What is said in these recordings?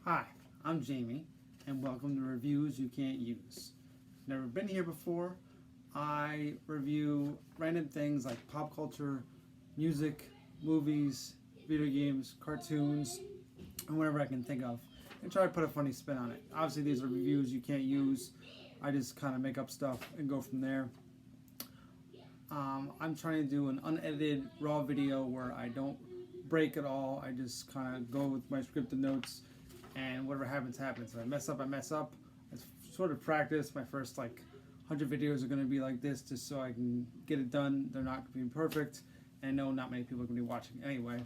Hi, I'm Jamie, and welcome to Reviews You Can't Use. Never been here before. I review random things like pop culture, music, movies, video games, cartoons, and whatever I can think of, and try to put a funny spin on it. Obviously, these are reviews you can't use. I just kind of make up stuff and go from there. I'm trying to do an unedited raw video where I don't break at all. I just kind of go with my scripted notes, and whatever happens, happens. If I mess up, I mess up. It's sort of practice. My first 100 videos are going to be like this, just so I can get it done. They're not going to be perfect, and I know not many people are going to be watching anyway.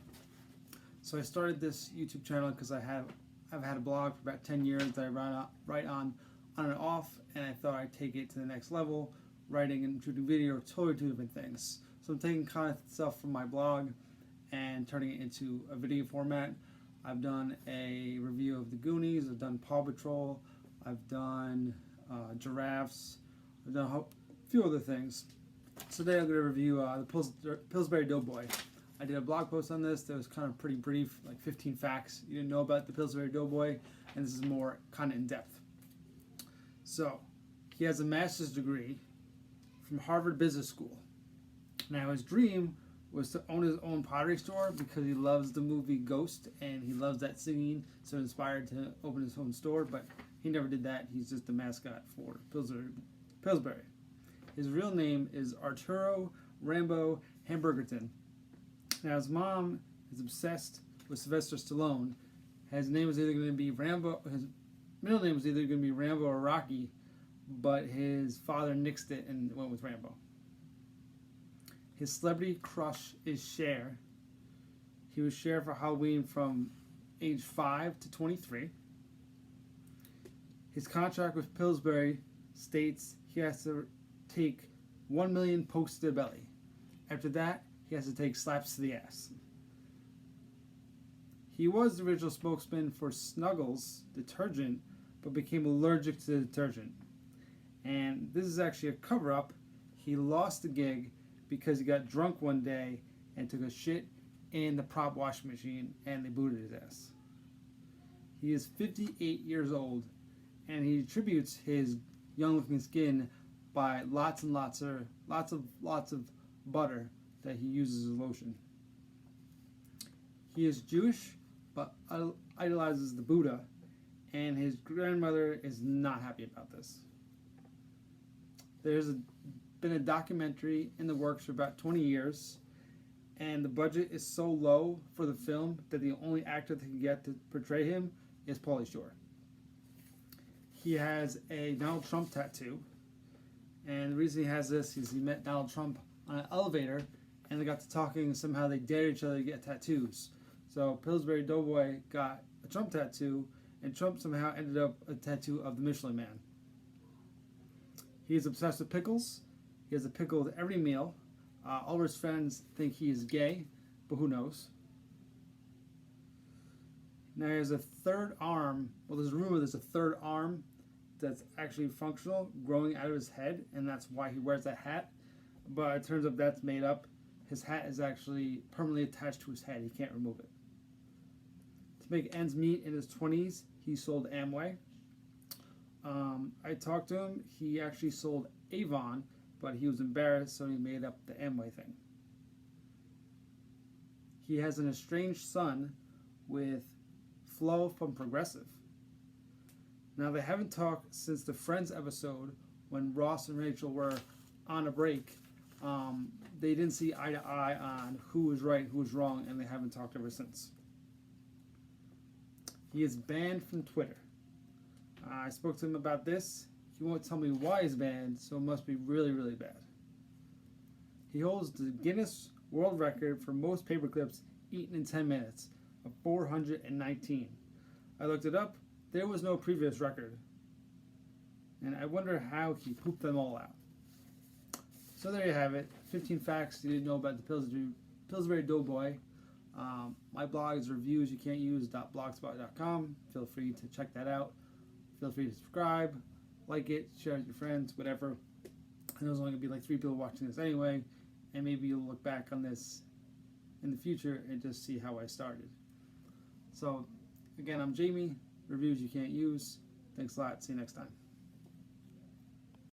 So I started this YouTube channel because I've had a blog for about 10 years that I write on and off, and I thought I'd take it to the next level. Writing and shooting video are totally two different things. So I'm taking kind of stuff from my blog and turning it into a video format. I've done a review of the Goonies, I've done Paw Patrol, I've done giraffes, I've done a few other things. So today I'm going to review the Pillsbury Doughboy. I did a blog post on this that was kind of pretty brief, like 15 facts you didn't know about the Pillsbury Doughboy, and this is more kind of in depth. So, he has a master's degree from Harvard Business School. Now his dream was to own his own pottery store because he loves the movie Ghost and he loves that singing, so inspired to open his own store, but he never did that. He's just the mascot for Pillsbury. His real name is Arturo Rambo Hamburgerton. Now his mom is obsessed with Sylvester Stallone. His name was either going to be Rambo, his middle name was either going to be Rambo or Rocky, but his father nixed it and went with Rambo. His celebrity crush is Cher. He was Cher for Halloween from age 5 to 23. His contract with Pillsbury states he has to take 1 million pokes to the belly. After that, he has to take slaps to the ass. He was the original spokesman for Snuggles detergent, but became allergic to the detergent. And this is actually a cover-up. He lost the gig because he got drunk one day and took a shit in the prop washing machine and they booted his ass. He is 58 years old and he attributes his young-looking skin by lots of butter that he uses as lotion. He is Jewish but idolizes the Buddha, and his grandmother is not happy about this. There's been a documentary in the works for about 20 years, and the budget is so low for the film that the only actor that can get to portray him is Pauly Shore. He has a Donald Trump tattoo, and the reason he has this is he met Donald Trump on an elevator, and they got to talking, and somehow they dared each other to get tattoos. So Pillsbury Doughboy got a Trump tattoo, and Trump somehow ended up a tattoo of the Michelin Man. He is obsessed with pickles. He has a pickle with every meal. All of his friends think he is gay, but who knows? Now he has a third arm. Well, there's a rumor there's a third arm that's actually functional, growing out of his head, and that's why he wears that hat. But it turns out that's made up. His hat is actually permanently attached to his head. He can't remove it. To make ends meet in his 20s, he sold Amway. I talked to him. He actually sold Avon, but he was embarrassed, so he made up the Amway thing. He has an estranged son with Flo from Progressive. Now, they haven't talked since the Friends episode when Ross and Rachel were on a break. They didn't see eye to eye on who was right, who was wrong, and they haven't talked ever since. He is banned from Twitter. I spoke to him about this. He won't tell me why he's banned, so it must be really, really bad. He holds the Guinness World Record for most paper clips eaten in 10 minutes, of 419. I looked it up. There was no previous record. And I wonder how he pooped them all out. So there you have it. 15 facts you didn't know about the Pillsbury Doughboy. My blog is reviewsyoucan'tuse.blogspot.com. Feel free to check that out. Feel free to subscribe, like it, share it with your friends, whatever. I know there's only going to be like 3 people watching this anyway, and maybe you'll look back on this in the future and just see how I started. So, again, I'm Jamie. reviews you can't use. Thanks a lot. See you next time.